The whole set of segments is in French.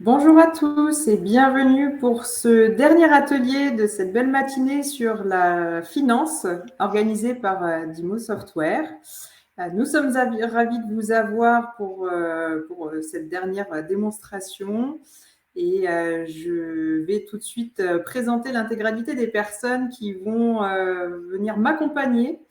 Bonjour à tous et bienvenue pour ce dernier atelier de cette belle matinée sur la finance organisée par Dimo Software. Nous sommes ravis de vous avoir pour cette dernière démonstration et je vais tout de suite présenter l'intégralité des personnes qui vont venir m'accompagner.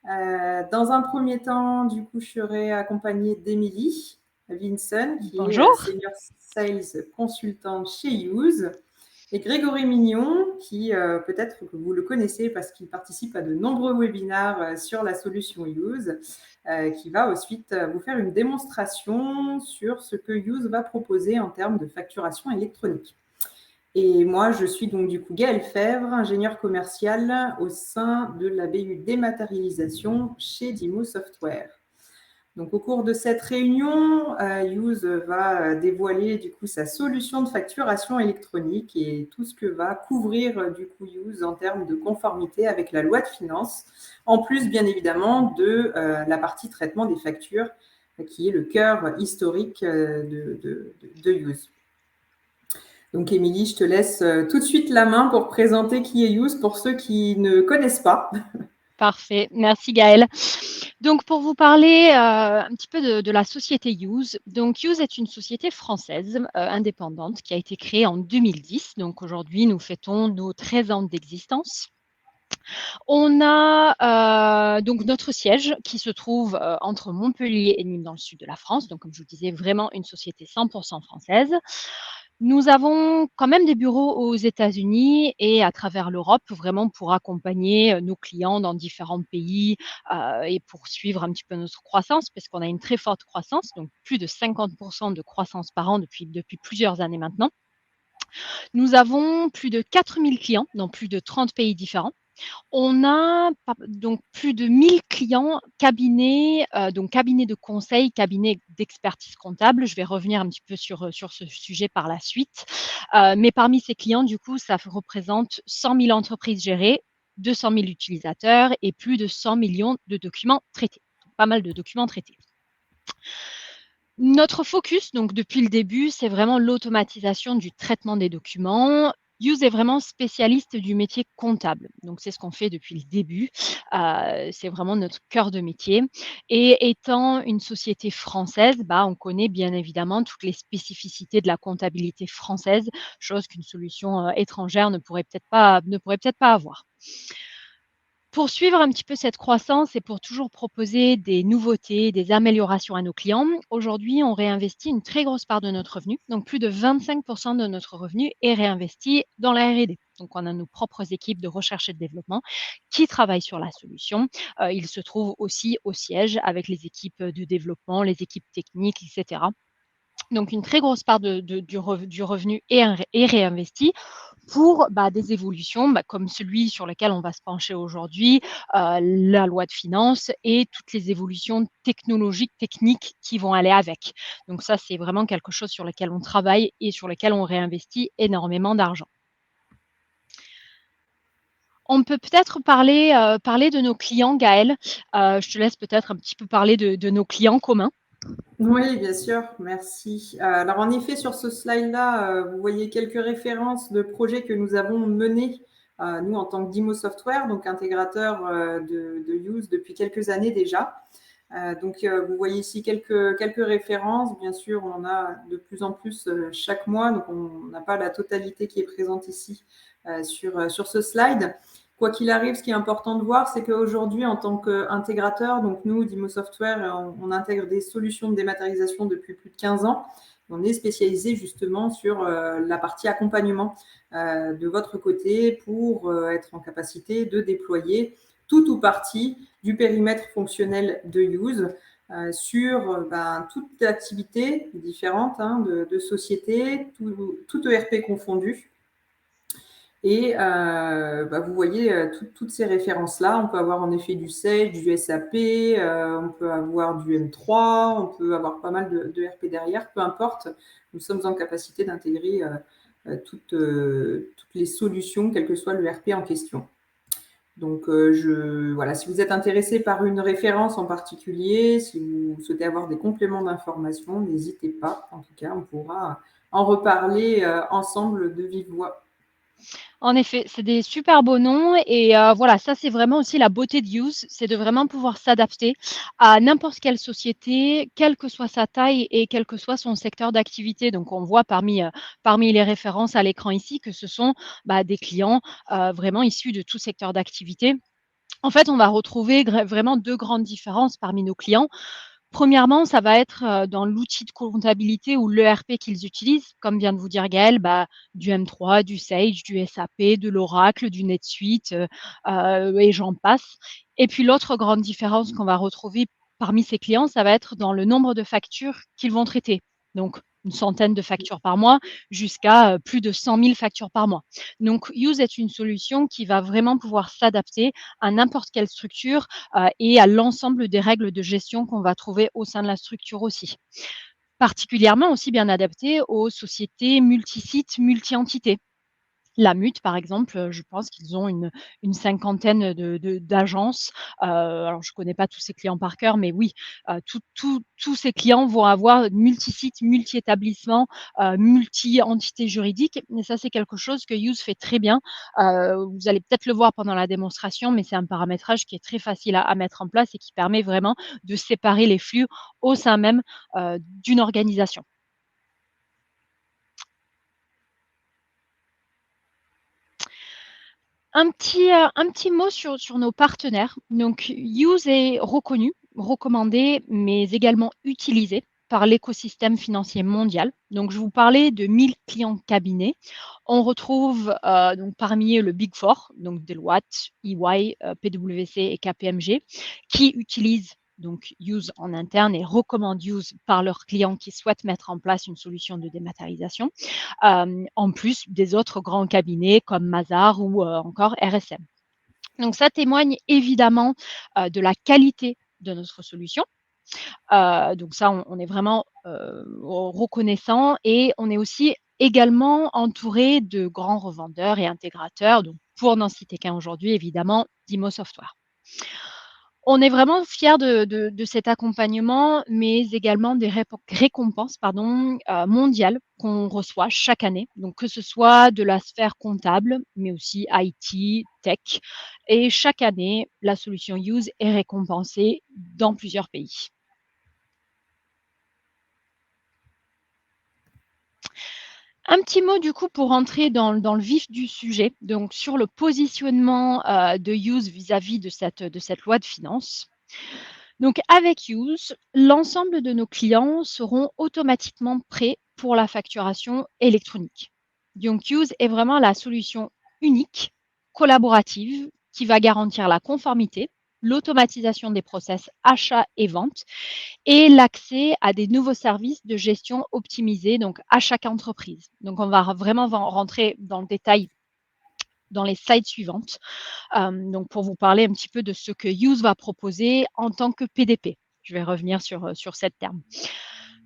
Dans un premier temps, du coup, je serai accompagnée d'Émilie Vinson, qui est Bonjour. Senior Sales Consultant chez Use, et Grégory Mignon, qui peut-être que vous le connaissez parce qu'il participe à de nombreux webinaires sur la solution Use, qui va ensuite vous faire une démonstration sur ce que Use va proposer en termes de facturation électronique. Et moi, je suis donc du coup Gaëlle Fèvre, ingénieure commerciale au sein de la BU dématérialisation chez Dimo Software. Donc, au cours de cette réunion, Use va dévoiler du coup sa solution de facturation électronique et tout ce que va couvrir du coup Use en termes de conformité avec la loi de finances, en plus bien évidemment de la partie traitement des factures qui est le cœur historique de Use. Donc, Émilie, je te laisse tout de suite la main pour présenter qui est Use pour ceux qui ne connaissent pas. Parfait, merci Gaëlle. Donc pour vous parler un petit peu de la société Use. Donc Use est une société française indépendante qui a été créée en 2010. Donc aujourd'hui, nous fêtons nos 13 ans d'existence. On a donc notre siège qui se trouve entre Montpellier et Nîmes dans le sud de la France. Donc comme je vous disais, vraiment une société 100% française. Nous avons quand même des bureaux aux États-Unis et à travers l'Europe, vraiment pour accompagner nos clients dans différents pays et pour suivre un petit peu notre croissance, parce qu'on a une très forte croissance, donc plus de 50% de croissance par an depuis plusieurs années maintenant. Nous avons plus de 4000 clients dans plus de 30 pays différents. On a donc plus de 1000 clients, cabinets, donc cabinets de conseil, cabinets d'expertise comptable. Je vais revenir un petit peu sur ce sujet par la suite. Mais parmi ces clients, du coup, ça représente 100 000 entreprises gérées, 200 000 utilisateurs et plus de 100 millions de documents traités. Pas mal de documents traités. Notre focus, donc depuis le début, c'est vraiment l'automatisation du traitement des documents. Use est vraiment spécialiste du métier comptable. Donc, c'est ce qu'on fait depuis le début. C'est vraiment notre cœur de métier. Et étant une société française, on connaît bien évidemment toutes les spécificités de la comptabilité française, chose qu'une solution étrangère ne pourrait peut-être pas avoir. Pour suivre un petit peu cette croissance et pour toujours proposer des nouveautés, des améliorations à nos clients, aujourd'hui, on réinvestit une très grosse part de notre revenu. Donc, plus de 25% de notre revenu est réinvesti dans la R&D. Donc, on a nos propres équipes de recherche et de développement qui travaillent sur la solution. Ils se trouvent aussi au siège avec les équipes de développement, les équipes techniques, etc. Donc, une très grosse part du revenu est réinvestie pour des évolutions comme celui sur lequel on va se pencher aujourd'hui, la loi de finances et toutes les évolutions technologiques, techniques qui vont aller avec. Donc ça, c'est vraiment quelque chose sur lequel on travaille et sur lequel on réinvestit énormément d'argent. On peut peut-être parler de nos clients, Gaëlle. Je te laisse peut-être un petit peu parler de nos clients communs. Oui, bien sûr, merci. Alors, en effet, sur ce slide-là, vous voyez quelques références de projets que nous avons menés, nous, en tant que Dimo Software, donc intégrateur de Use depuis quelques années déjà. Donc, vous voyez ici quelques références. Bien sûr, on en a de plus en plus chaque mois, donc on n'a pas la totalité qui est présente ici sur ce slide. Quoi qu'il arrive, ce qui est important de voir, c'est qu'aujourd'hui, en tant qu'intégrateur, donc nous, Dimo Software, on intègre des solutions de dématérialisation depuis plus de 15 ans. On est spécialisé justement sur la partie accompagnement de votre côté pour être en capacité de déployer tout ou partie du périmètre fonctionnel de Use sur toute activité différente de société, tout ERP confondu. Et vous voyez toutes ces références-là. On peut avoir en effet du Sage, du SAP, on peut avoir du M3, on peut avoir pas mal de RP derrière. Peu importe, nous sommes en capacité d'intégrer toutes les solutions, quel que soit le RP en question. Donc, voilà, si vous êtes intéressé par une référence en particulier, si vous souhaitez avoir des compléments d'information, n'hésitez pas. En tout cas, on pourra en reparler ensemble de vive voix. En effet, c'est des super beaux noms et voilà, ça, c'est vraiment aussi la beauté de Use, c'est de vraiment pouvoir s'adapter à n'importe quelle société, quelle que soit sa taille et quel que soit son secteur d'activité. Donc on voit parmi les références à l'écran ici que ce sont, des clients, vraiment issus de tout secteur d'activité. En fait, on va retrouver vraiment 2 grandes différences parmi nos clients. Premièrement, ça va être, dans l'outil de comptabilité ou l'ERP qu'ils utilisent, comme vient de vous dire Gaël, du M3, du Sage, du SAP, de l'Oracle, du NetSuite, et j'en passe. Et puis l'autre grande différence qu'on va retrouver parmi ces clients, ça va être dans le nombre de factures qu'ils vont traiter. Donc une centaine de factures par mois jusqu'à, plus de 100 000 factures par mois. Donc Use est une solution qui va vraiment pouvoir s'adapter à n'importe quelle structure et à l'ensemble des règles de gestion qu'on va trouver au sein de la structure aussi. Particulièrement aussi bien adapté aux sociétés multisites, multi-entités. La Mute, par exemple, je pense qu'ils ont une cinquantaine d'agences. Alors je connais pas tous ces clients par cœur, mais oui, tous ces clients vont avoir multi-sites, multi-établissements, multi-entités juridiques et ça, c'est quelque chose que Use fait très bien. Vous allez peut-être le voir pendant la démonstration, mais c'est un paramétrage qui est très facile à mettre en place et qui permet vraiment de séparer les flux au sein même, d'une organisation. Un petit mot sur nos partenaires. Donc Use est reconnu, recommandé, mais également utilisé par l'écosystème financier mondial. Donc je vous parlais de 1000 clients cabinets. On retrouve donc parmi eux le Big Four, donc Deloitte, EY, PwC et KPMG, qui utilisent donc Use en interne et recommandent Use par leurs clients qui souhaitent mettre en place une solution de dématérialisation en plus des autres grands cabinets comme Mazars ou encore RSM. Donc ça témoigne évidemment de la qualité de notre solution. Donc ça, on est vraiment reconnaissant et on est aussi également entouré de grands revendeurs et intégrateurs. Donc pour n'en citer qu'un aujourd'hui, évidemment, Dimo Software. On est vraiment fiers de cet accompagnement, mais également des récompenses mondiales qu'on reçoit chaque année. Donc que ce soit de la sphère comptable, mais aussi IT, tech. Et chaque année, la solution Use est récompensée dans plusieurs pays. Un petit mot du coup pour entrer dans le vif du sujet, donc sur le positionnement de Use vis-à-vis de cette loi de finances. Donc avec Use, l'ensemble de nos clients seront automatiquement prêts pour la facturation électronique. Donc Use est vraiment la solution unique, collaborative, qui va garantir la conformité, l'automatisation des process achat et vente et l'accès à des nouveaux services de gestion optimisés donc à chaque entreprise. Donc on va vraiment rentrer dans le détail dans les slides suivantes. Donc pour vous parler un petit peu de ce que Use va proposer en tant que PDP. Je vais revenir sur cette terme.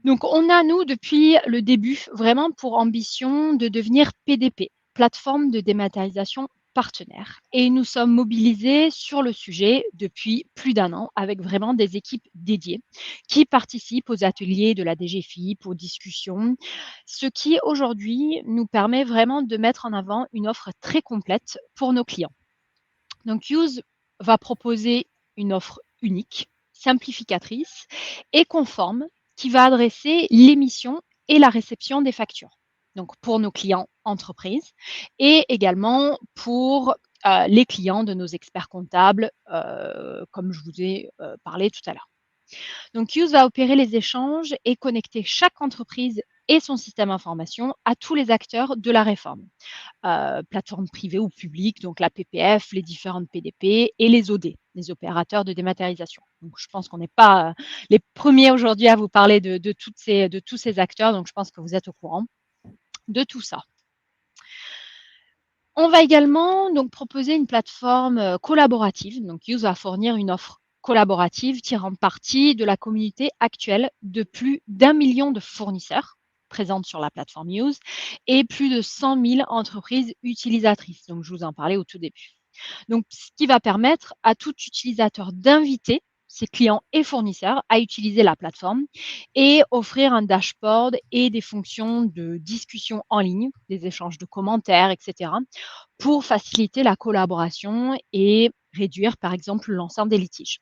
Donc on a, nous, depuis le début, vraiment pour ambition de devenir PDP, plateforme de dématérialisation partenaire. Et nous sommes mobilisés sur le sujet depuis plus d'un an avec vraiment des équipes dédiées qui participent aux ateliers de la DGFiP, aux discussions, ce qui aujourd'hui nous permet vraiment de mettre en avant une offre très complète pour nos clients. Donc Use va proposer une offre unique, simplificatrice et conforme qui va adresser l'émission et la réception des factures. Donc pour nos clients entreprises et également pour les clients de nos experts comptables, comme je vous ai parlé tout à l'heure. Donc Use va opérer les échanges et connecter chaque entreprise et son système d'information à tous les acteurs de la réforme. Plateformes privées ou publiques, donc la PPF, les différentes PDP et les OD, les opérateurs de dématérialisation. Donc je pense qu'on n'est pas les premiers aujourd'hui à vous parler de tous ces acteurs, donc je pense que vous êtes au courant de tout ça. On va également donc proposer une plateforme collaborative. Donc Use va fournir une offre collaborative tirant parti de la communauté actuelle de plus d'1 million de fournisseurs présentes sur la plateforme Use et plus de 100 000 entreprises utilisatrices. Donc je vous en parlais au tout début. Donc, ce qui va permettre à tout utilisateur d'inviter ses clients et fournisseurs à utiliser la plateforme et offrir un dashboard et des fonctions de discussion en ligne, des échanges de commentaires, etc., pour faciliter la collaboration et réduire, par exemple, l'ensemble des litiges.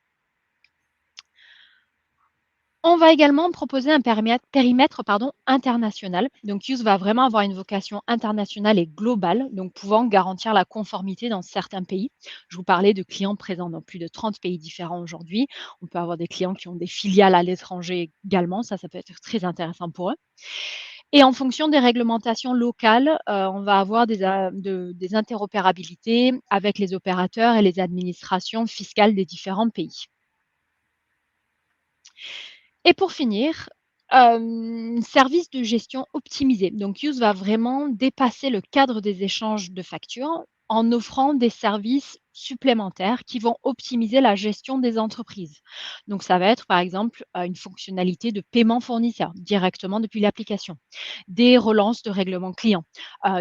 On va également proposer un périmètre international. Donc, Use va vraiment avoir une vocation internationale et globale, donc pouvant garantir la conformité dans certains pays. Je vous parlais de clients présents dans plus de 30 pays différents aujourd'hui. On peut avoir des clients qui ont des filiales à l'étranger également. Ça peut être très intéressant pour eux. Et en fonction des réglementations locales, on va avoir des interopérabilités avec les opérateurs et les administrations fiscales des différents pays. Et pour finir, service de gestion optimisé. Donc Use va vraiment dépasser le cadre des échanges de factures en offrant des services supplémentaires qui vont optimiser la gestion des entreprises. Donc ça va être par exemple, une fonctionnalité de paiement fournisseur directement depuis l'application, des relances de règlement client,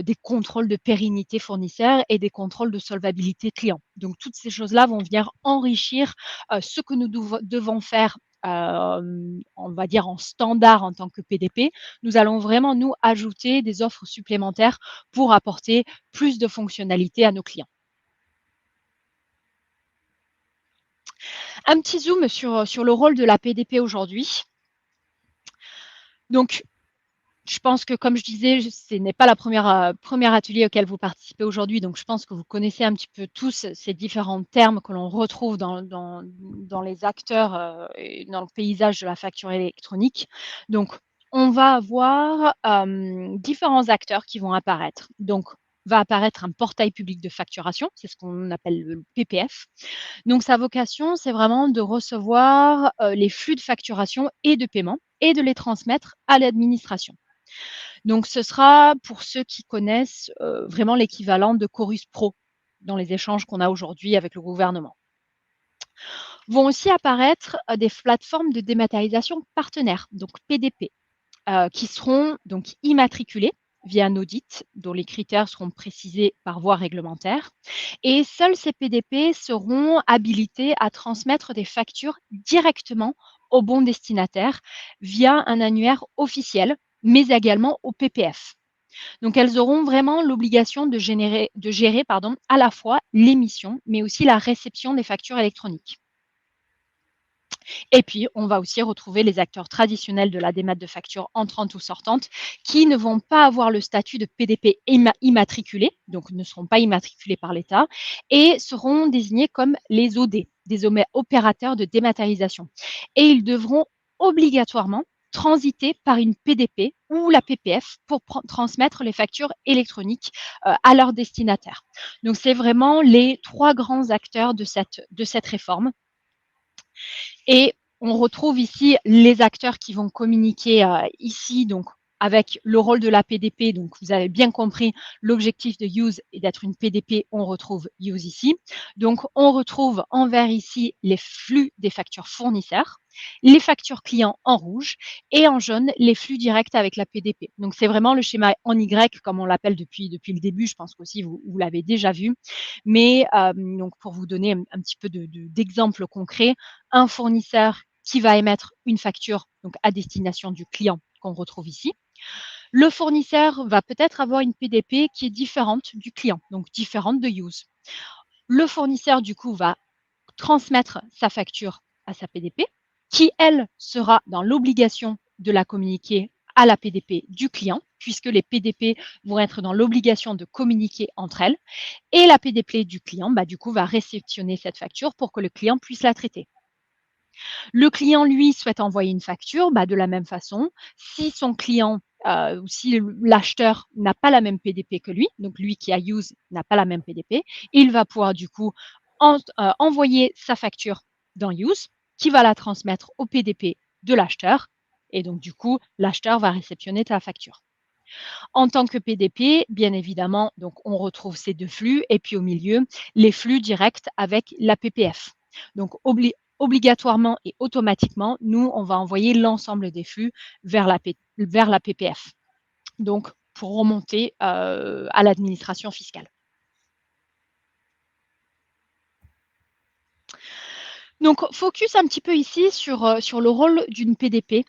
des contrôles de pérennité fournisseur et des contrôles de solvabilité client. Donc toutes ces choses-là vont venir enrichir, ce que nous devons faire on va dire en standard en tant que PDP, nous allons vraiment nous ajouter des offres supplémentaires pour apporter plus de fonctionnalités à nos clients. Un petit zoom sur le rôle de la PDP aujourd'hui. Donc, je pense que, comme je disais, ce n'est pas la première atelier auquel vous participez aujourd'hui, donc je pense que vous connaissez un petit peu tous ces différents termes que l'on retrouve dans les acteurs et dans le paysage de la facture électronique. Donc, on va avoir différents acteurs qui vont apparaître. Donc, va apparaître un portail public de facturation, c'est ce qu'on appelle le PPF. Donc, sa vocation, c'est vraiment de recevoir les flux de facturation et de paiement et de les transmettre à l'administration. Donc, ce sera pour ceux qui connaissent vraiment l'équivalent de Chorus Pro dans les échanges qu'on a aujourd'hui avec le gouvernement. Vont aussi apparaître des plateformes de dématérialisation partenaires, donc PDP, qui seront donc immatriculées via un audit dont les critères seront précisés par voie réglementaire. Et seuls ces PDP seront habilités à transmettre des factures directement au bon destinataire via un annuaire officiel, mais également au PPF. Donc, elles auront vraiment l'obligation de gérer à la fois l'émission, mais aussi la réception des factures électroniques. Et puis, on va aussi retrouver les acteurs traditionnels de la démat de facture entrante ou sortante qui ne vont pas avoir le statut de PDP immatriculé, donc ne seront pas immatriculés par l'État, et seront désignés comme les OD, des opérateurs de dématérialisation. Et ils devront obligatoirement transiter par une PDP ou la PPF pour transmettre les factures électroniques à leur destinataire. Donc, c'est vraiment les 3 grands acteurs de cette réforme. Et on retrouve ici les acteurs qui vont communiquer ici, donc avec le rôle de la PDP. Donc, vous avez bien compris, l'objectif de Use est d'être une PDP. On retrouve Use ici. Donc, on retrouve en vert ici les flux des factures fournisseurs, les factures clients en rouge et en jaune les flux directs avec la PDP. Donc, c'est vraiment le schéma en Y, comme on l'appelle depuis le début. Je pense qu'aussi vous l'avez déjà vu. Mais donc, pour vous donner un petit peu d'exemples concrets, un fournisseur qui va émettre une facture donc à destination du client qu'on retrouve ici. Le fournisseur va peut-être avoir une PDP qui est différente du client, donc différente de Use. Le fournisseur, du coup, va transmettre sa facture à sa PDP, qui, elle, sera dans l'obligation de la communiquer à la PDP du client, puisque les PDP vont être dans l'obligation de communiquer entre elles. Et la PDP du client, du coup, va réceptionner cette facture pour que le client puisse la traiter. Le client, lui, souhaite envoyer une facture, de la même façon. Si son client ou si l'acheteur n'a pas la même PDP que lui, donc lui qui a Use n'a pas la même PDP, il va pouvoir du coup envoyer sa facture dans Use, qui va la transmettre au PDP de l'acheteur. Et donc, du coup, l'acheteur va réceptionner ta facture. En tant que PDP, bien évidemment, donc on retrouve ces 2 flux et puis au milieu, les flux directs avec la PPF. Donc, obligatoirement et automatiquement, nous, on va envoyer l'ensemble des flux vers la PPF. Donc, pour remonter à l'administration fiscale. Donc, focus un petit peu ici sur le rôle d'une PDP.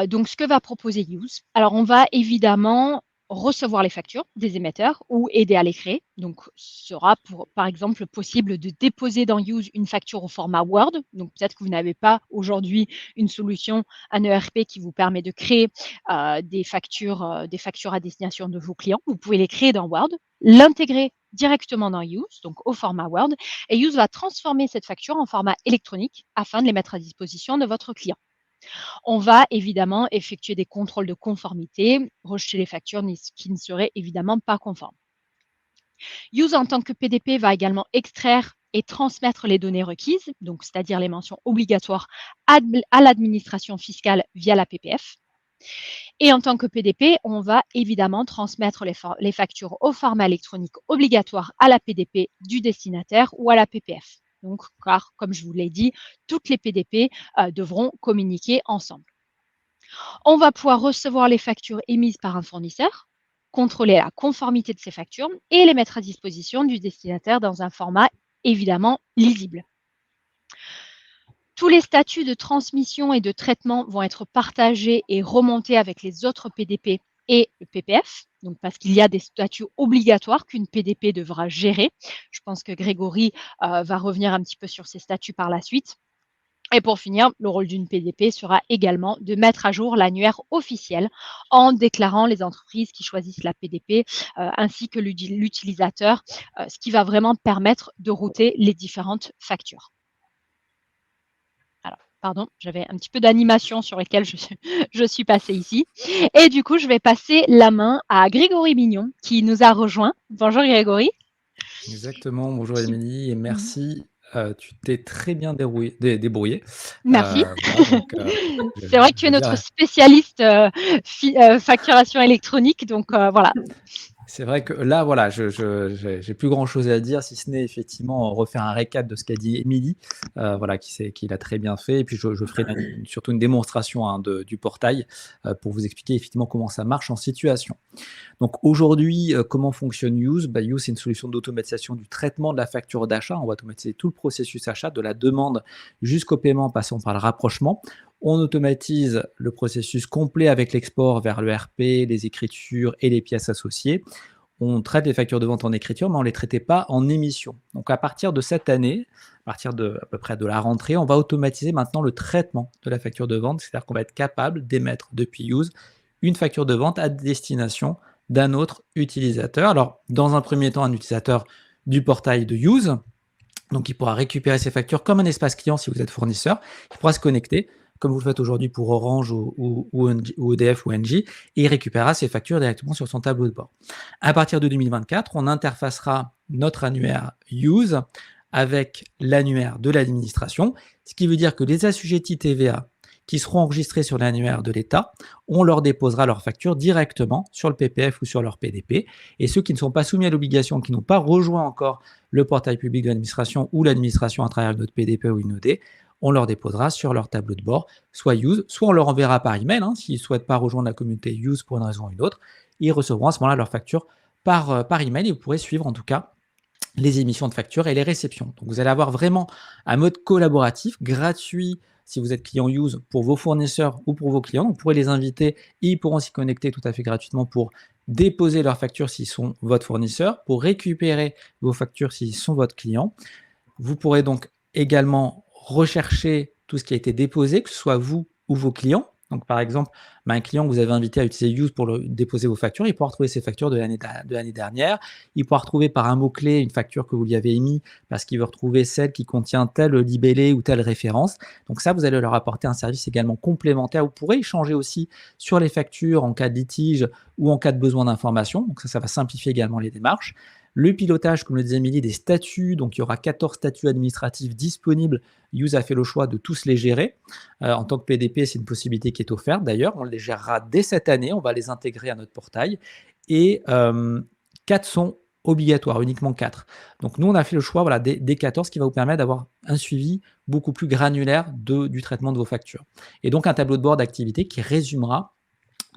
Donc, ce que va proposer Use. Alors, on va évidemment recevoir les factures des émetteurs ou aider à les créer. Donc, ce sera par exemple possible de déposer dans Use une facture au format Word. Donc, peut-être que vous n'avez pas aujourd'hui une solution, un ERP qui vous permet de créer des factures à destination de vos clients. Vous pouvez les créer dans Word, l'intégrer directement dans Use, donc au format Word, et Use va transformer cette facture en format électronique afin de les mettre à disposition de votre client. On va évidemment effectuer des contrôles de conformité, rejeter les factures qui ne seraient évidemment pas conformes. Use en tant que PDP va également extraire et transmettre les données requises, donc c'est-à-dire les mentions obligatoires à l'administration fiscale via la PPF. Et en tant que PDP, on va évidemment transmettre les factures au format électronique obligatoire à la PDP du destinataire ou à la PPF. Donc, car, comme je vous l'ai dit, toutes les PDP devront communiquer ensemble. On va pouvoir recevoir les factures émises par un fournisseur, contrôler la conformité de ces factures et les mettre à disposition du destinataire dans un format évidemment lisible. Tous les statuts de transmission et de traitement vont être partagés et remontés avec les autres PDP et le PPF, donc parce qu'il y a des statuts obligatoires qu'une PDP devra gérer. Je pense que Grégory va revenir un petit peu sur ces statuts par la suite. Et pour finir, le rôle d'une PDP sera également de mettre à jour l'annuaire officiel en déclarant les entreprises qui choisissent la PDP ainsi que l'utilisateur, ce qui va vraiment permettre de router les différentes factures. Alors, pardon, j'avais un petit peu d'animation sur lesquelles je suis passée ici. Et du coup, je vais passer la main à Grégory Mignon qui nous a rejoint. Bonjour Grégory. Exactement, bonjour Émilie et merci. Tu t'es très bien débrouillé. Merci. Voilà, donc, C'est vrai que tu es notre spécialiste facturation électronique, donc voilà. C'est vrai que là, voilà, j'ai plus grand chose à dire, si ce n'est effectivement refaire un récap de ce qu'a dit Émilie, voilà, qui l'a très bien fait. Et puis je ferai surtout une démonstration du portail pour vous expliquer effectivement comment ça marche en situation. Donc aujourd'hui, comment fonctionne Use? Use, c'est une solution d'automatisation du traitement de la facture d'achat. On va automatiser tout le processus achat, de la demande jusqu'au paiement, passant par le rapprochement. On automatise le processus complet avec l'export vers l'ERP, les écritures et les pièces associées. On traite les factures de vente en écriture, mais on ne les traitait pas en émission. Donc à partir de cette année, à partir de à peu près de la rentrée, on va automatiser maintenant le traitement de la facture de vente. C'est-à-dire qu'on va être capable d'émettre depuis Use une facture de vente à destination d'un autre utilisateur. Alors, dans un premier temps, un utilisateur du portail de Use, donc il pourra récupérer ses factures comme un espace client si vous êtes fournisseur. Il pourra se connecter, comme vous le faites aujourd'hui pour Orange ou EDF ou Engie, et il récupérera ses factures directement sur son tableau de bord. À partir de 2024, on interfacera notre annuaire Use avec l'annuaire de l'administration, ce qui veut dire que les assujettis TVA qui seront enregistrés sur l'annuaire de l'État, on leur déposera leurs factures directement sur le PPF ou sur leur PDP. Et ceux qui ne sont pas soumis à l'obligation, qui n'ont pas rejoint encore le portail public de l'administration ou l'administration à travers notre PDP ou une OD, on leur déposera sur leur tableau de bord, soit Use, soit on leur enverra par email, s'ils ne souhaitent pas rejoindre la communauté Use pour une raison ou une autre. Ils recevront à ce moment-là leur facture par email et vous pourrez suivre en tout cas les émissions de factures et les réceptions. Donc vous allez avoir vraiment un mode collaboratif, gratuit, si vous êtes client Use pour vos fournisseurs ou pour vos clients. Vous pourrez les inviter et ils pourront s'y connecter tout à fait gratuitement pour déposer leurs factures s'ils sont votre fournisseur, pour récupérer vos factures s'ils sont votre client. Vous pourrez donc également rechercher tout ce qui a été déposé, que ce soit vous ou vos clients. Donc, par exemple, un client que vous avez invité à utiliser Use pour déposer vos factures, il pourra retrouver ses factures de l'année dernière. Il pourra retrouver par un mot-clé une facture que vous lui avez émise parce qu'il veut retrouver celle qui contient tel libellé ou telle référence. Donc ça, vous allez leur apporter un service également complémentaire. Vous pourrez échanger aussi sur les factures en cas de litige ou en cas de besoin d'information. Donc ça va simplifier également les démarches. Le pilotage, comme le disait Émilie, des statuts, donc il y aura 14 statuts administratifs disponibles. Use a fait le choix de tous les gérer. En tant que PDP, c'est une possibilité qui est offerte. D'ailleurs, on les gérera dès cette année, on va les intégrer à notre portail. Et 4 sont obligatoires, uniquement 4. Donc nous, on a fait le choix des 14 qui va vous permettre d'avoir un suivi beaucoup plus granulaire du traitement de vos factures. Et donc un tableau de bord d'activité qui résumera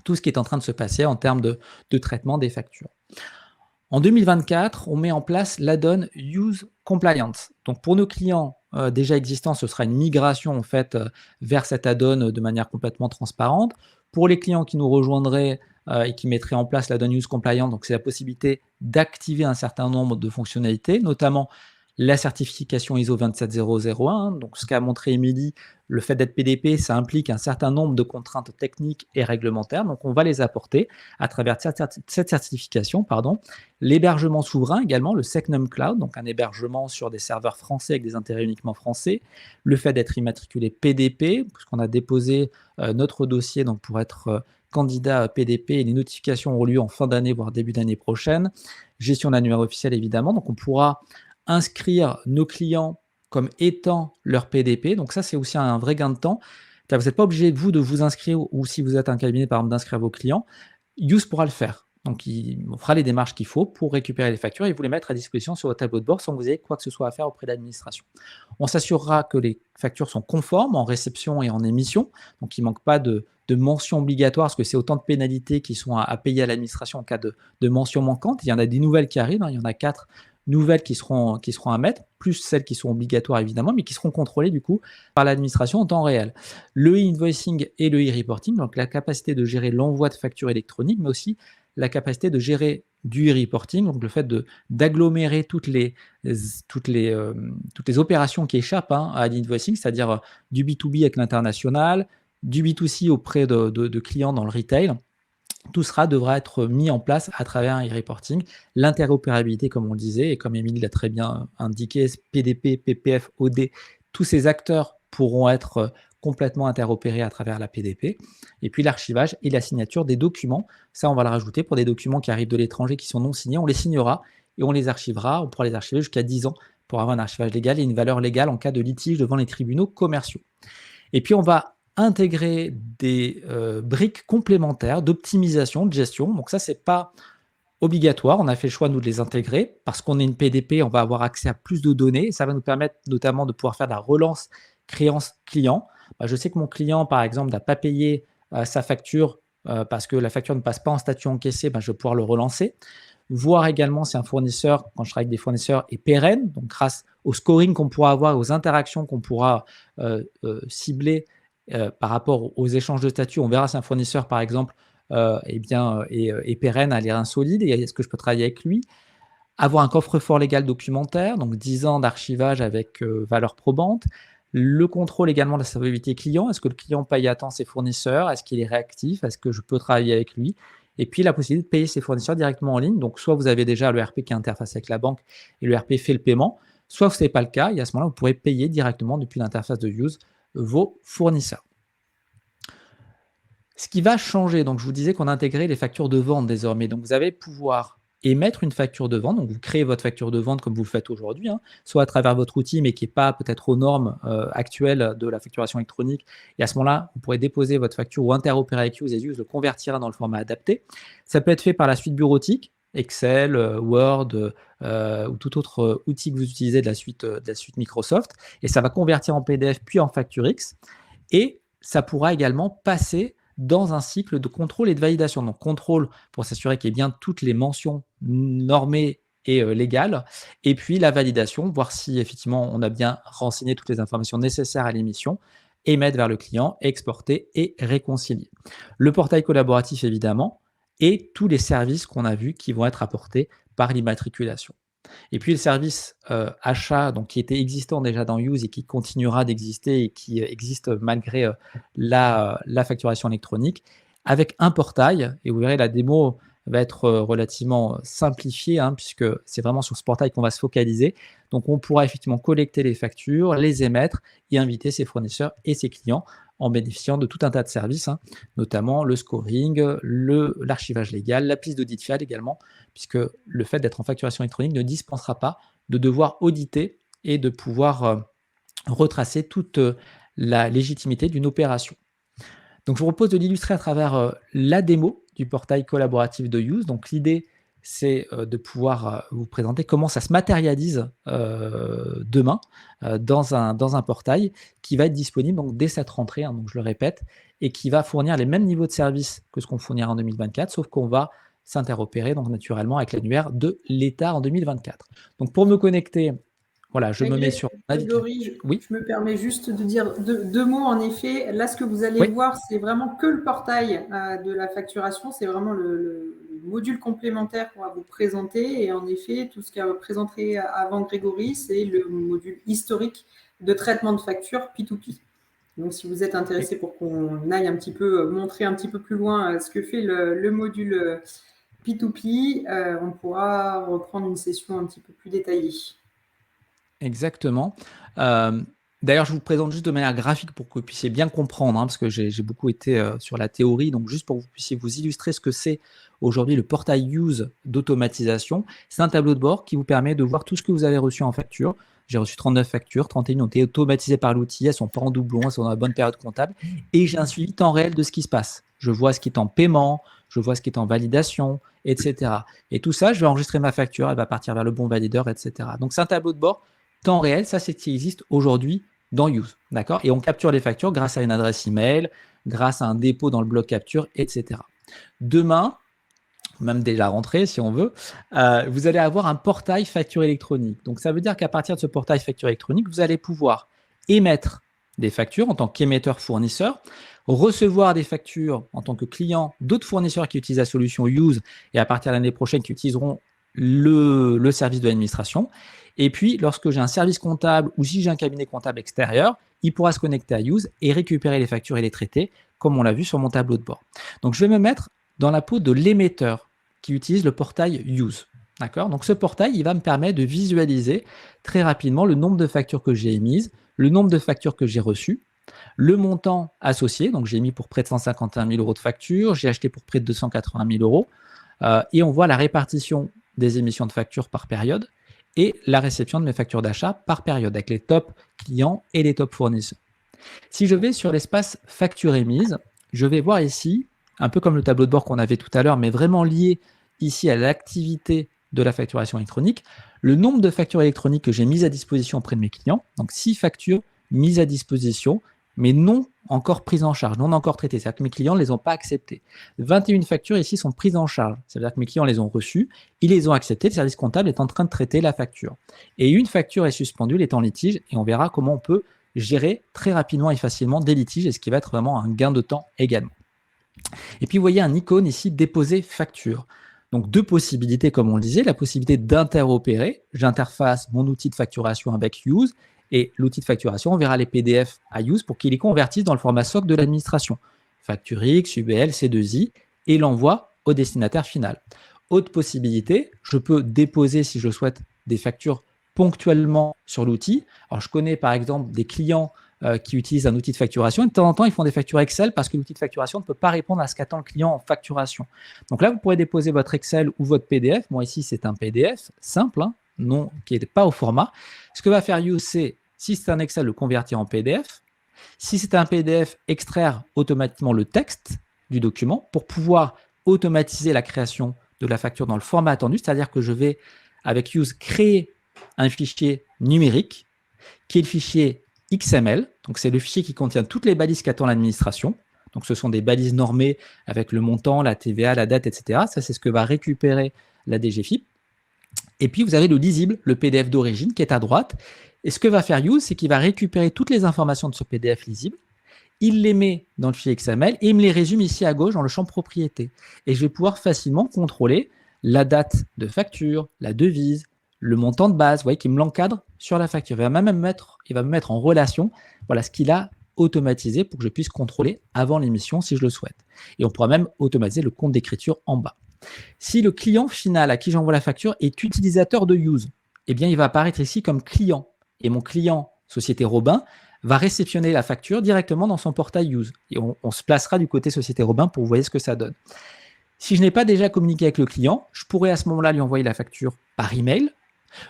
tout ce qui est en train de se passer en termes de traitement des factures. En 2024, on met en place l'add-on Use Compliance. Donc pour nos clients déjà existants, ce sera une migration en fait vers cet add-on de manière complètement transparente. Pour les clients qui nous rejoindraient et qui mettraient en place l'add-on Use Compliant, donc c'est la possibilité d'activer un certain nombre de fonctionnalités, notamment la certification ISO 27001. Donc, ce qu'a montré Émilie, le fait d'être PDP, ça implique un certain nombre de contraintes techniques et réglementaires. Donc, on va les apporter à travers cette certification. L'hébergement souverain également, le Secnum Cloud, donc un hébergement sur des serveurs français avec des intérêts uniquement français. Le fait d'être immatriculé PDP, puisqu'on a déposé notre dossier donc, pour être candidat PDP et les notifications auront lieu en fin d'année, voire début d'année prochaine. Gestion d'annuaire officiel, évidemment. Donc, on pourra inscrire nos clients comme étant leur PDP. Donc ça, c'est aussi un vrai gain de temps. Vous n'êtes pas obligé, vous, de vous inscrire, ou si vous êtes un cabinet, par exemple, d'inscrire vos clients. Use pourra le faire. Donc, on fera les démarches qu'il faut pour récupérer les factures et vous les mettre à disposition sur votre tableau de bord sans que vous ayez quoi que ce soit à faire auprès de l'administration. On s'assurera que les factures sont conformes en réception et en émission. Donc, il ne manque pas de mentions obligatoires, parce que c'est autant de pénalités qui sont à payer à l'administration en cas de mentions manquantes. Il y en a des nouvelles qui arrivent. Il y en a 4 nouvelles qui seront à mettre, plus celles qui sont obligatoires évidemment, mais qui seront contrôlées du coup par l'administration en temps réel. Le e-invoicing et le e-reporting, donc la capacité de gérer l'envoi de factures électroniques, mais aussi la capacité de gérer du e-reporting, donc le fait d'agglomérer toutes les opérations qui échappent à l'invoicing, c'est-à-dire du B2B avec l'international, du B2C auprès de clients dans le retail. Tout cela devra être mis en place à travers un e-reporting. L'interopérabilité, comme on le disait, et comme Émilie l'a très bien indiqué, PDP, PPF, OD, tous ces acteurs pourront être complètement interopérés à travers la PDP. Et puis l'archivage et la signature des documents. Ça, on va le rajouter pour des documents qui arrivent de l'étranger, qui sont non signés. On les signera et on les archivera. On pourra les archiver jusqu'à 10 ans pour avoir un archivage légal et une valeur légale en cas de litige devant les tribunaux commerciaux. Et puis, on va intégrer des briques complémentaires d'optimisation, de gestion. Donc ça, ce n'est pas obligatoire. On a fait le choix, nous, de les intégrer. Parce qu'on est une PDP, on va avoir accès à plus de données. Ça va nous permettre notamment de pouvoir faire de la relance créance client. Je sais que mon client, par exemple, n'a pas payé sa facture parce que la facture ne passe pas en statut encaissé, je vais pouvoir le relancer. Voir également si un fournisseur, quand je travaille avec des fournisseurs, est pérenne. Donc grâce au scoring qu'on pourra avoir, aux interactions qu'on pourra cibler par rapport aux échanges de statut, on verra si un fournisseur, par exemple, est pérenne, a l'air insolide, et est-ce que je peux travailler avec lui. Avoir un coffre-fort légal documentaire, donc 10 ans d'archivage avec valeur probante. Le contrôle également de la solvabilité client. Est-ce que le client paye à temps ses fournisseurs? Est-ce qu'il est réactif? Est-ce que je peux travailler avec lui? Et puis la possibilité de payer ses fournisseurs directement en ligne. Donc soit vous avez déjà le RP qui interface avec la banque et le RP fait le paiement, soit ce n'est pas le cas, et à ce moment-là, vous pourrez payer directement depuis l'interface de Use vos fournisseurs. Ce qui va changer, donc je vous disais qu'on a intégré les factures de vente désormais. Donc vous allez pouvoir émettre une facture de vente, donc vous créez votre facture de vente comme vous le faites aujourd'hui, soit à travers votre outil, mais qui n'est pas peut-être aux normes actuelles de la facturation électronique. Et à ce moment-là, vous pourrez déposer votre facture ou interopérer avec Use, et Use le convertira dans le format adapté. Ça peut être fait par la suite bureautique, Excel, Word ou tout autre outil que vous utilisez de la suite Microsoft, et ça va convertir en PDF puis en facture X, et ça pourra également passer dans un cycle de contrôle et de validation. Donc contrôle pour s'assurer qu'il y ait bien toutes les mentions normées et légales, et puis la validation, voir si effectivement on a bien renseigné toutes les informations nécessaires à l'émission, émettre vers le client, exporter et réconcilier. Le portail collaboratif évidemment, et tous les services qu'on a vus qui vont être apportés par l'immatriculation. Et puis le service achat, donc, qui était existant déjà dans Use et qui continuera d'exister et qui existe malgré la facturation électronique, avec un portail, et vous verrez la démo va être relativement simplifiée, puisque c'est vraiment sur ce portail qu'on va se focaliser. Donc on pourra effectivement collecter les factures, les émettre et inviter ses fournisseurs et ses clients en bénéficiant de tout un tas de services, notamment le scoring, l'archivage légal, la piste d'audit fiable également, puisque le fait d'être en facturation électronique ne dispensera pas de devoir auditer et de pouvoir retracer toute la légitimité d'une opération. Donc je vous propose de l'illustrer à travers la démo du portail collaboratif de Use. Donc l'idée, c'est de pouvoir vous présenter comment ça se matérialise demain dans un portail qui va être disponible donc, dès cette rentrée, donc je le répète, et qui va fournir les mêmes niveaux de services que ce qu'on fournira en 2024, sauf qu'on va s'interopérer donc naturellement avec l'annuaire de l'État en 2024. Donc pour me connecter, voilà, je me mets sur navigateur. Grégory, Oui, je me permets juste de dire deux mots. En effet, là, ce que vous allez oui, voir, c'est vraiment que le portail de la facturation. C'est vraiment le module complémentaire qu'on va vous présenter. Et en effet, tout ce qu'a présenté avant Grégory, c'est le module historique de traitement de facture P2P. Donc, si vous êtes intéressé pour qu'on aille un petit peu montrer un petit peu plus loin ce que fait le module P2P, on pourra reprendre une session un petit peu plus détaillée. exactement. D'ailleurs, je vous présente juste de manière graphique pour que vous puissiez bien comprendre, parce que j'ai beaucoup été sur la théorie, donc juste pour que vous puissiez vous illustrer ce que c'est aujourd'hui le portail Use d'automatisation. C'est un tableau de bord qui vous permet de voir tout ce que vous avez reçu en facture. J'ai reçu 39 factures, 31 ont été automatisées par l'outil, elles ne sont pas en doublon, elles sont dans la bonne période comptable, et j'ai un suivi temps réel de ce qui se passe. Je vois ce qui est en paiement, je vois ce qui est en validation, etc. Et tout ça, je vais enregistrer ma facture, elle va partir vers le bon valideur, etc. Donc c'est un tableau de bord temps réel, ça c'est ce qui existe aujourd'hui dans Use, d'accord? Et on capture les factures grâce à une adresse email, grâce à un dépôt dans le bloc capture, etc. Demain, même dès la rentrée si on veut, vous allez avoir un portail facture électronique. Donc ça veut dire qu'à partir de ce portail facture électronique, vous allez pouvoir émettre des factures en tant qu'émetteur fournisseur, recevoir des factures en tant que client d'autres fournisseurs qui utilisent la solution Use et à partir de l'année prochaine qui utiliseront le service de l'administration. Et puis, lorsque j'ai un service comptable ou si j'ai un cabinet comptable extérieur, il pourra se connecter à Use et récupérer les factures et les traiter, comme on l'a vu sur mon tableau de bord. Donc, je vais me mettre dans la peau de l'émetteur qui utilise le portail Use. D'accord? Donc, ce portail, il va me permettre de visualiser très rapidement le nombre de factures que j'ai émises, le nombre de factures que j'ai reçues, le montant associé. Donc, j'ai mis pour près de 151 000 euros de factures, j'ai acheté pour près de 280 000 euros. Et on voit la répartition des émissions de factures par période et la réception de mes factures d'achat par période avec les top clients et les top fournisseurs. Si je vais sur l'espace facture émise, je vais voir ici, un peu comme le tableau de bord qu'on avait tout à l'heure, mais vraiment lié ici à l'activité de la facturation électronique, le nombre de factures électroniques que j'ai mises à disposition auprès de mes clients, donc 6 factures mises à disposition, mais non encore prises en charge, non encore traitées. C'est-à-dire que mes clients ne les ont pas acceptées. 21 factures ici sont prises en charge. C'est-à-dire que mes clients les ont reçues, ils les ont acceptées, le service comptable est en train de traiter la facture. Et une facture est suspendue, elle est en litige, et on verra comment on peut gérer très rapidement et facilement des litiges, et ce qui va être vraiment un gain de temps également. Et puis, vous voyez un icône ici, déposer facture. Donc, deux possibilités, comme on le disait, la possibilité d'interopérer. J'interface mon outil de facturation avec Use, et l'outil de facturation, on verra les PDF à Use pour qu'il les convertisse dans le format SOC de l'administration. Facture X, UBL, C2I, et l'envoie au destinataire final. Autre possibilité, je peux déposer, si je souhaite, des factures ponctuellement sur l'outil. Alors, je connais par exemple des clients qui utilisent un outil de facturation. Et de temps en temps, ils font des factures Excel parce que l'outil de facturation ne peut pas répondre à ce qu'attend le client en facturation. Donc là, vous pourrez déposer votre Excel ou votre PDF. Moi, ici, c'est un PDF simple, non, qui n'est pas au format. Ce que va faire Use, c'est, si c'est un Excel, le convertir en PDF. Si c'est un PDF, extraire automatiquement le texte du document pour pouvoir automatiser la création de la facture dans le format attendu. C'est-à-dire que je vais, avec Use, créer un fichier numérique qui est le fichier XML. Donc, c'est le fichier qui contient toutes les balises qu'attend l'administration. Donc, ce sont des balises normées avec le montant, la TVA, la date, etc. Ça, c'est ce que va récupérer la DGFiP. Et puis, vous avez le lisible, le PDF d'origine qui est à droite. Et ce que va faire Use, c'est qu'il va récupérer toutes les informations de ce PDF lisible. Il les met dans le fichier XML et il me les résume ici à gauche dans le champ propriété. Et je vais pouvoir facilement contrôler la date de facture, la devise, le montant de base, vous voyez, qui me l'encadre sur la facture. Il va me mettre en relation ce qu'il a automatisé pour que je puisse contrôler avant l'émission si je le souhaite. Et on pourra même automatiser le compte d'écriture en bas. Si le client final à qui j'envoie la facture est utilisateur de Use, eh bien, il va apparaître ici comme client. Et mon client, Société Robin, va réceptionner la facture directement dans son portail Use. Et on se placera du côté Société Robin pour voir ce que ça donne. Si je n'ai pas déjà communiqué avec le client, je pourrais à ce moment-là lui envoyer la facture par email.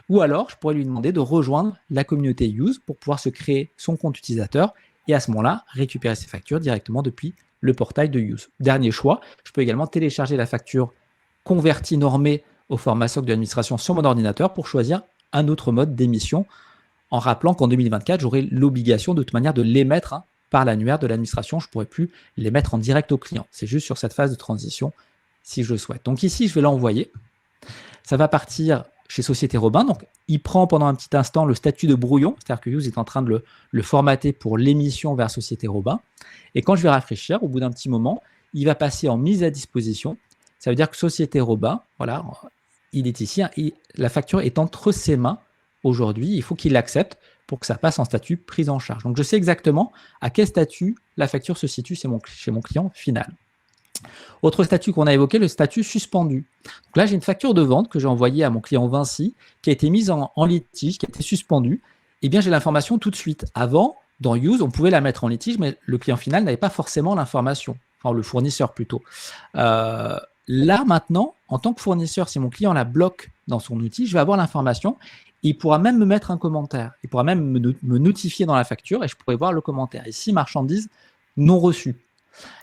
Ou alors, je pourrais lui demander de rejoindre la communauté Use pour pouvoir se créer son compte utilisateur et à ce moment-là, récupérer ses factures directement depuis le portail de Use. Dernier choix, je peux également télécharger la facture convertie normée au format SOC de l'administration sur mon ordinateur pour choisir un autre mode d'émission en rappelant qu'en 2024, j'aurai l'obligation de toute manière de l'émettre par l'annuaire de l'administration. Je ne pourrai plus les mettre en direct au client. C'est juste sur cette phase de transition si je le souhaite. Donc ici, je vais l'envoyer. Ça va partir chez Société Robin. Donc, il prend pendant un petit instant le statut de brouillon, c'est-à-dire que Use est en train de le formater pour l'émission vers Société Robin. Et quand je vais rafraîchir, au bout d'un petit moment, il va passer en mise à disposition. Ça veut dire que Société Robin, voilà, il est ici, la facture est entre ses mains aujourd'hui. Il faut qu'il l'accepte pour que ça passe en statut prise en charge. Donc, je sais exactement à quel statut la facture se situe chez mon client final. Autre statut qu'on a évoqué, le statut suspendu. Donc là, j'ai une facture de vente que j'ai envoyée à mon client Vinci, qui a été mise en litige, qui a été suspendue. Eh bien, j'ai l'information tout de suite. Avant, dans Use, on pouvait la mettre en litige, mais le client final n'avait pas forcément l'information. Enfin, le fournisseur plutôt. Là, maintenant, en tant que fournisseur, si mon client la bloque dans son outil, je vais avoir l'information. Il pourra même me mettre un commentaire. Il pourra même me notifier dans la facture et je pourrai voir le commentaire. Ici, marchandise non reçue.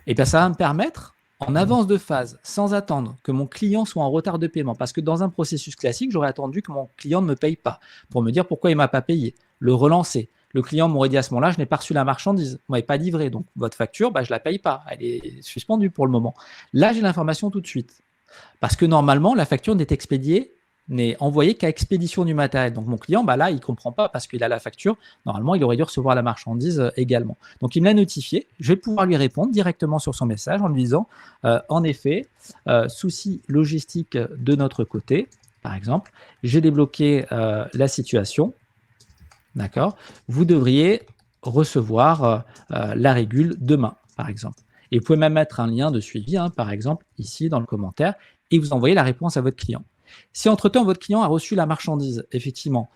Et bien, ça va me permettre, en avance de phase, sans attendre que mon client soit en retard de paiement, parce que dans un processus classique, j'aurais attendu que mon client ne me paye pas pour me dire pourquoi il ne m'a pas payé, le relancer. Le client m'aurait dit à ce moment-là, je n'ai pas reçu la marchandise, vous ne m'avez pas livré, donc votre facture, je ne la paye pas, elle est suspendue pour le moment. Là, j'ai l'information tout de suite, parce que normalement, la facture n'est envoyée qu'à expédition du matériel. Donc mon client, là, il ne comprend pas parce qu'il a la facture. Normalement, il aurait dû recevoir la marchandise également. Donc il me l'a notifié. Je vais pouvoir lui répondre directement sur son message en lui disant, en effet, souci logistique de notre côté, par exemple, j'ai débloqué la situation. D'accord. Vous devriez recevoir la régule demain, par exemple. Et vous pouvez même mettre un lien de suivi, par exemple, ici dans le commentaire, et vous envoyez la réponse à votre client. Si entre-temps, votre client a reçu la marchandise, effectivement,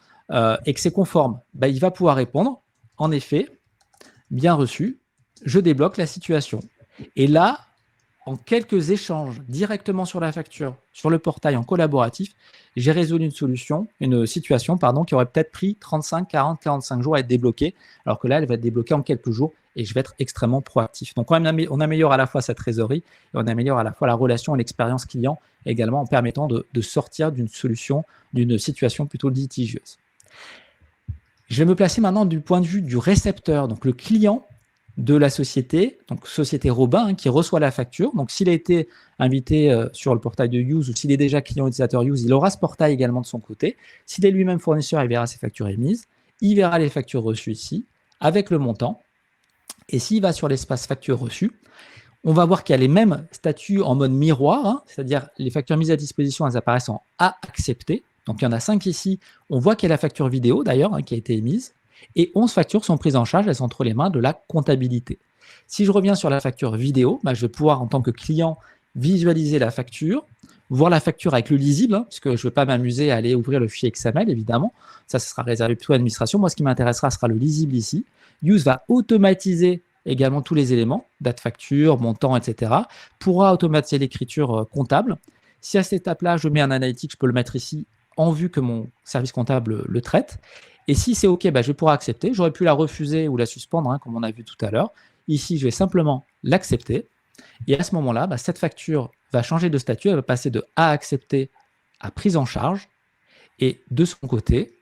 et que c'est conforme, il va pouvoir répondre, en effet, bien reçu, je débloque la situation. Et là, en quelques échanges directement sur la facture, sur le portail en collaboratif, j'ai résolu une situation qui aurait peut-être pris 35, 40, 45 jours à être débloquée, alors que là, elle va être débloquée en quelques jours et je vais être extrêmement proactif. Donc, on améliore à la fois sa trésorerie et on améliore à la fois la relation et l'expérience client, également en permettant de sortir d'une situation plutôt litigieuse. Je vais me placer maintenant du point de vue du récepteur, donc le client de la société, donc Société Robin, qui reçoit la facture. Donc, s'il a été invité sur le portail de Use ou s'il est déjà client utilisateur Use, il aura ce portail également de son côté. S'il est lui-même fournisseur, il verra ses factures émises. Il verra les factures reçues ici, avec le montant. Et s'il va sur l'espace facture reçue, on va voir qu'il y a les mêmes statuts en mode miroir, c'est-à-dire les factures mises à disposition, elles apparaissent en A accepté. Donc, il y en a 5 ici. On voit qu'il y a la facture vidéo, d'ailleurs, qui a été émise. Et 11 factures sont prises en charge, elles sont entre les mains de la comptabilité. Si je reviens sur la facture vidéo, je vais pouvoir, en tant que client, visualiser la facture, voir la facture avec le lisible, puisque je ne vais pas m'amuser à aller ouvrir le fichier XML, évidemment. Ça sera réservé plutôt à l'administration. Moi, ce qui m'intéressera sera le lisible ici. Use va automatiser également tous les éléments, date facture, montant, etc. Pourra automatiser l'écriture comptable. Si à cette étape-là, je mets un analytique, je peux le mettre ici en vue que mon service comptable le traite. Et si c'est OK, je vais pouvoir accepter. J'aurais pu la refuser ou la suspendre, comme on a vu tout à l'heure. Ici, je vais simplement l'accepter. Et à ce moment-là, cette facture va changer de statut. Elle va passer de A accepté à prise en charge. Et de son côté,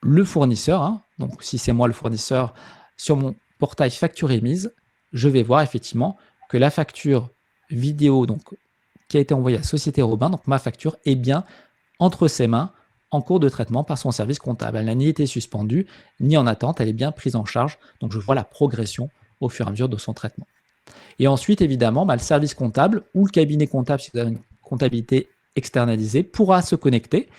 le fournisseur, donc si c'est moi le fournisseur, sur mon portail facture émise, je vais voir effectivement que la facture vidéo qui a été envoyée à Société Robin, donc ma facture, est bien entre ses mains, en cours de traitement par son service comptable. Elle n'a ni été suspendue, ni en attente, elle est bien prise en charge. Donc, je vois la progression au fur et à mesure de son traitement. Et ensuite, évidemment, le service comptable ou le cabinet comptable, si vous avez une comptabilité externalisée, pourra se connecter.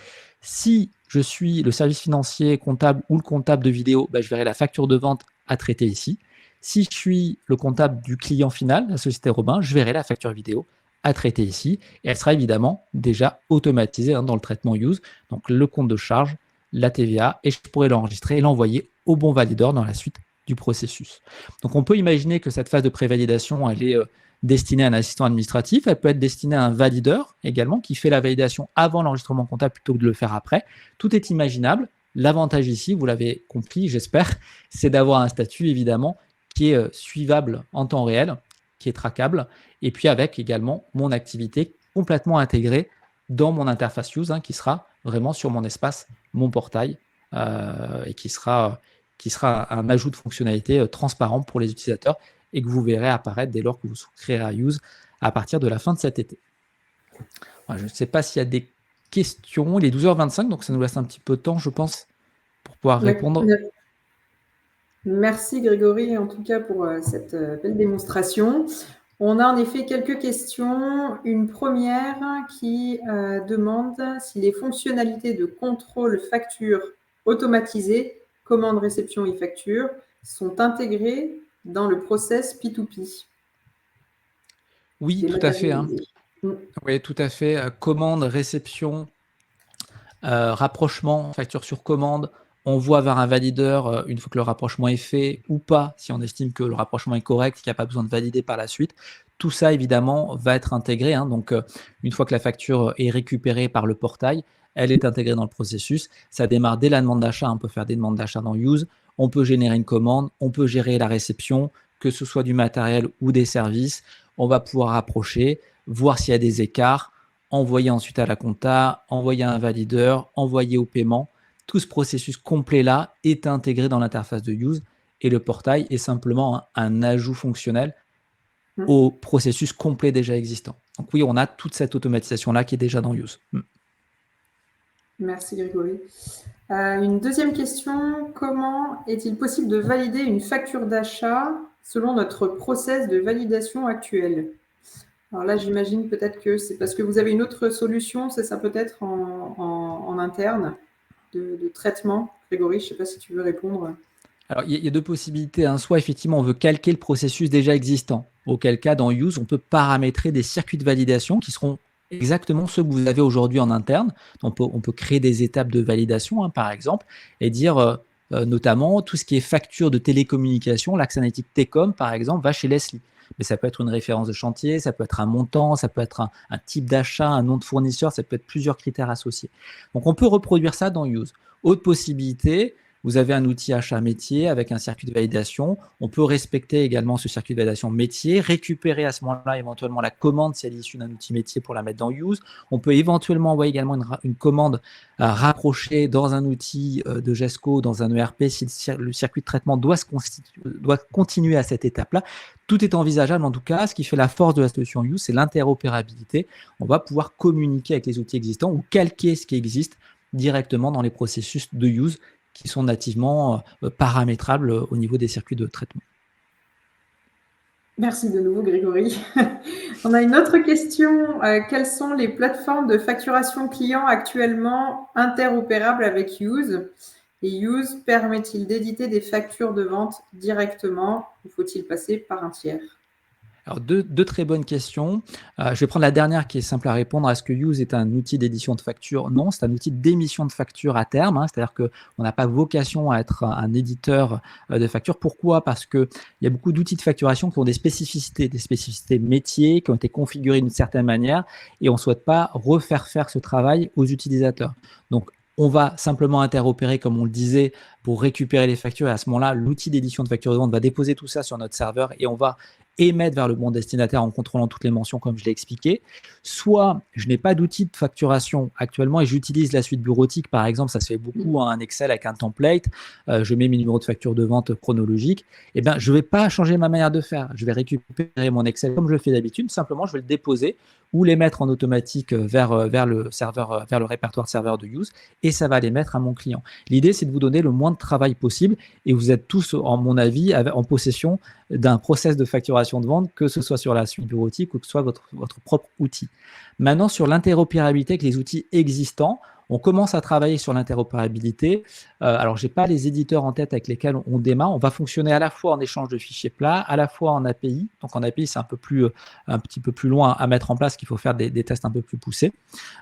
Si je suis le service financier comptable ou le comptable de vidéo, je verrai la facture de vente à traiter ici. Si je suis le comptable du client final, la Société Robin, je verrai la facture vidéo à traiter ici, et elle sera évidemment déjà automatisée dans le traitement Use, donc le compte de charge, la TVA, et je pourrai l'enregistrer et l'envoyer au bon valideur dans la suite du processus. Donc on peut imaginer que cette phase de prévalidation, elle est destinée à un assistant administratif, elle peut être destinée à un valideur également, qui fait la validation avant l'enregistrement comptable plutôt que de le faire après. Tout est imaginable. L'avantage ici, vous l'avez compris, j'espère, c'est d'avoir un statut évidemment qui est suivable en temps réel, qui est traquable, et puis avec également mon activité complètement intégrée dans mon interface Use, qui sera vraiment sur mon espace, mon portail, et qui sera un ajout de fonctionnalité transparent pour les utilisateurs et que vous verrez apparaître dès lors que vous créerez Use à partir de la fin de cet été. Je ne sais pas s'il y a des questions. Il est 12h25, donc ça nous laisse un petit peu de temps, je pense, pour pouvoir répondre. Merci Grégory, en tout cas, pour cette belle démonstration. On a en effet quelques questions. Une première qui demande si les fonctionnalités de contrôle facture automatisées, commande, réception et facture, sont intégrées dans le process P2P. Oui, tout à fait. Oui, tout à fait. Commande, réception, rapprochement, facture sur commande, envoi vers un valideur une fois que le rapprochement est fait ou pas, si on estime que le rapprochement est correct, qu'il n'y a pas besoin de valider par la suite. Tout ça, évidemment, va être intégré. Donc, une fois que la facture est récupérée par le portail, elle est intégrée dans le processus. Ça démarre dès la demande d'achat. On peut faire des demandes d'achat dans Use. On peut générer une commande. On peut gérer la réception, que ce soit du matériel ou des services. On va pouvoir rapprocher, voir s'il y a des écarts, envoyer ensuite à la compta, envoyer à un valideur, envoyer au paiement. Tout ce processus complet-là est intégré dans l'interface de Use et le portail est simplement un ajout fonctionnel au processus complet déjà existant. Donc oui, on a toute cette automatisation-là qui est déjà dans Use. Merci Grégory. Une deuxième question, comment est-il possible de valider une facture d'achat selon notre process de validation actuel? Alors là, j'imagine peut-être que c'est parce que vous avez une autre solution, c'est ça peut-être en interne de traitement. Grégory, je ne sais pas si tu veux répondre. Alors, il y a deux possibilités. Soit, effectivement, on veut calquer le processus déjà existant. Auquel cas, dans Use, on peut paramétrer des circuits de validation qui seront exactement ceux que vous avez aujourd'hui en interne. On peut créer des étapes de validation, par exemple, et dire notamment tout ce qui est facture de télécommunication, l'Axe Analytique Técom, par exemple, va chez Leslie. Mais ça peut être une référence de chantier, ça peut être un montant, ça peut être un type d'achat, un nom de fournisseur, ça peut être plusieurs critères associés. Donc, on peut reproduire ça dans Use. Autre possibilité, vous avez un outil achat métier avec un circuit de validation. On peut respecter également ce circuit de validation métier, récupérer à ce moment-là éventuellement la commande si elle est issue d'un outil métier pour la mettre dans Use. On peut éventuellement envoyer également une commande rapprochée dans un outil de GESCO, dans un ERP, si le circuit de traitement doit continuer à cette étape-là. Tout est envisageable en tout cas. Ce qui fait la force de la solution Use, c'est l'interopérabilité. On va pouvoir communiquer avec les outils existants ou calquer ce qui existe directement dans les processus de Use qui sont nativement paramétrables au niveau des circuits de traitement. Merci de nouveau, Grégory. On a une autre question. Quelles sont les plateformes de facturation client actuellement interopérables avec Use? Et Use permet-il d'éditer des factures de vente directement ou faut-il passer par un tiers? Alors, deux très bonnes questions. Je vais prendre la dernière qui est simple à répondre. Est-ce que Use est un outil d'édition de facture? Non, c'est un outil d'émission de facture à terme. C'est-à-dire qu'on n'a pas vocation à être un éditeur de facture. Pourquoi? Parce qu'il y a beaucoup d'outils de facturation qui ont des spécificités métiers, qui ont été configurés d'une certaine manière et on ne souhaite pas refaire faire ce travail aux utilisateurs. Donc, on va simplement interopérer, comme on le disait, pour récupérer les factures. Et à ce moment-là, l'outil d'édition de facture de vente va déposer tout ça sur notre serveur et on va émettre vers le bon destinataire en contrôlant toutes les mentions comme je l'ai expliqué. Soit je n'ai pas d'outil de facturation actuellement et j'utilise la suite bureautique, par exemple, ça se fait beaucoup, un Excel avec un template, je mets mes numéros de facture de vente chronologiques, et bien je ne vais pas changer ma manière de faire. Je vais récupérer mon Excel comme je le fais d'habitude, simplement je vais le déposer ou les mettre en automatique vers le serveur, vers le répertoire serveur de Use et ça va les mettre à mon client. L'idée, c'est de vous donner le moins de travail possible et vous êtes tous, en mon avis, en possession d'un process de facturation de vente, que ce soit sur la suite bureautique ou que ce soit votre propre outil. Maintenant, sur l'interopérabilité avec les outils existants, on commence à travailler sur l'interopérabilité. Alors, je n'ai pas les éditeurs en tête avec lesquels on démarre. On va fonctionner à la fois en échange de fichiers plats, à la fois en API. Donc, en API, c'est un petit peu plus loin à mettre en place, qu'il faut faire des tests un peu plus poussés.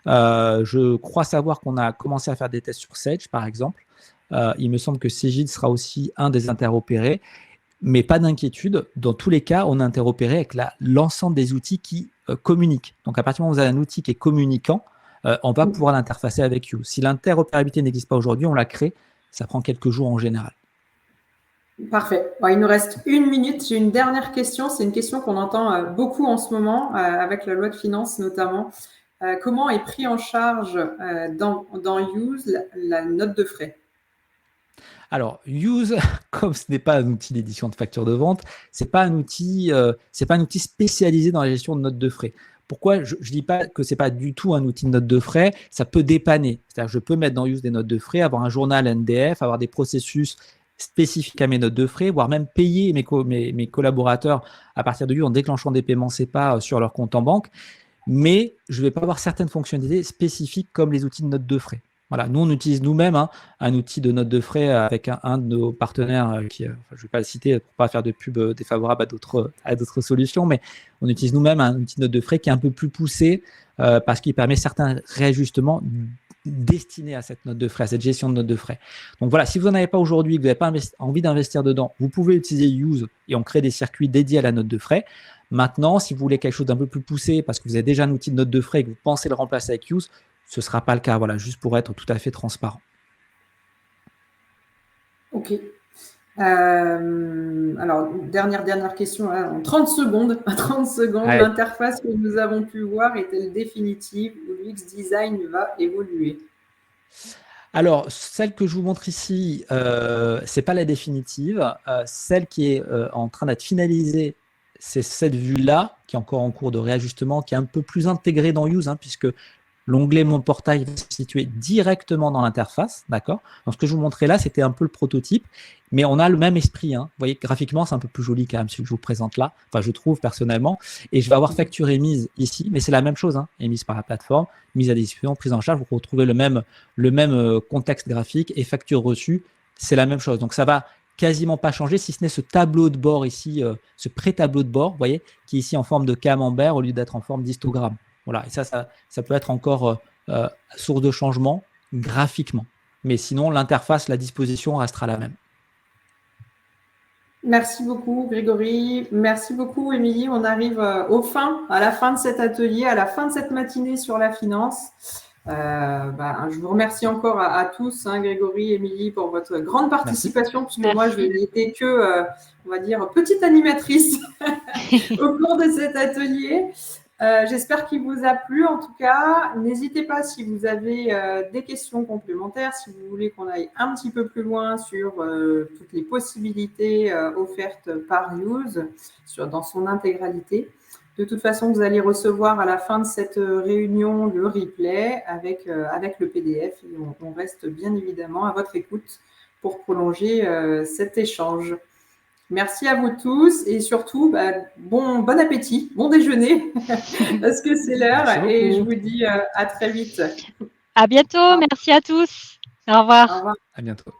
Je crois savoir qu'on a commencé à faire des tests sur Sage, par exemple. Il me semble que Cegid sera aussi un des interopérés. Mais pas d'inquiétude, dans tous les cas, on a interopéré avec l'ensemble des outils qui communiquent. Donc, à partir du moment où vous avez un outil qui est communicant, on va pouvoir l'interfacer avec Use. Si l'interopérabilité n'existe pas aujourd'hui, on la crée. Ça prend quelques jours en général. Parfait. Bon, il nous reste 1 minute. J'ai une dernière question. C'est une question qu'on entend beaucoup en ce moment, avec la loi de finances notamment. Comment est pris en charge dans Use la note de frais? Alors, Use, comme ce n'est pas un outil d'édition de facture de vente, c'est pas un outil spécialisé dans la gestion de notes de frais. pourquoi je ne dis pas que ce n'est pas du tout un outil de note de frais, ça peut dépanner. C'est-à-dire que je peux mettre dans Use des notes de frais, avoir un journal NDF, avoir des processus spécifiques à mes notes de frais, voire même payer mes collaborateurs à partir de Use en déclenchant des paiements SEPA sur leur compte en banque. Mais je ne vais pas avoir certaines fonctionnalités spécifiques comme les outils de notes de frais. Voilà, nous, on utilise nous-mêmes un outil de note de frais avec un de nos partenaires je ne vais pas le citer pour ne pas faire de pub défavorable à d'autres solutions, mais on utilise nous-mêmes un outil de note de frais qui est un peu plus poussé parce qu'il permet certains réajustements destinés à cette note de frais, à cette gestion de note de frais. Donc voilà, si vous n'en avez pas aujourd'hui, que vous n'avez pas envie d'investir dedans, vous pouvez utiliser Use et on crée des circuits dédiés à la note de frais. Maintenant, si vous voulez quelque chose d'un peu plus poussé parce que vous avez déjà un outil de note de frais et que vous pensez le remplacer avec Use, ce ne sera pas le cas, voilà, juste pour être tout à fait transparent. Ok. Alors, dernière question, hein, en 30 secondes. Ouais. L'interface que nous avons pu voir est-elle définitive ou l'UX design va évoluer? Alors, celle que je vous montre ici, ce n'est pas la définitive. Celle qui est en train d'être finalisée, c'est cette vue-là, qui est encore en cours de réajustement, qui est un peu plus intégrée dans Use, puisque l'onglet Mon portail va se situer directement dans l'interface, d'accord? Donc, ce que je vous montrais là, c'était un peu le prototype, mais on a le même esprit. Vous voyez, graphiquement, c'est un peu plus joli quand même, ce que je vous présente là. Enfin, je trouve personnellement. Et je vais avoir facture émise ici, mais c'est la même chose, émise par la plateforme, mise à disposition, prise en charge. Vous retrouvez le même contexte graphique et facture reçue, c'est la même chose. Donc, ça va quasiment pas changer, si ce n'est ce tableau de bord ici, ce pré-tableau de bord, vous voyez, qui est ici en forme de camembert au lieu d'être en forme d'histogramme. Voilà, et ça peut être encore source de changement graphiquement. Mais sinon, l'interface, la disposition restera la même. Merci beaucoup, Grégory. Merci beaucoup, Émilie. On arrive à la fin de cet atelier, à la fin de cette matinée sur la finance. Je vous remercie encore à tous, Grégory, Émilie, pour votre grande participation, puisque moi, je n'étais que, on va dire, petite animatrice au cours de cet atelier. J'espère qu'il vous a plu. En tout cas, n'hésitez pas si vous avez des questions complémentaires, si vous voulez qu'on aille un petit peu plus loin sur toutes les possibilités offertes par Use dans son intégralité. De toute façon, vous allez recevoir à la fin de cette réunion le replay avec le PDF. Et on reste bien évidemment à votre écoute pour prolonger cet échange. Merci à vous tous et surtout, bon appétit, bon déjeuner, parce que c'est l'heure et je vous dis à très vite. À bientôt, merci à tous. Au revoir. Au revoir. À bientôt.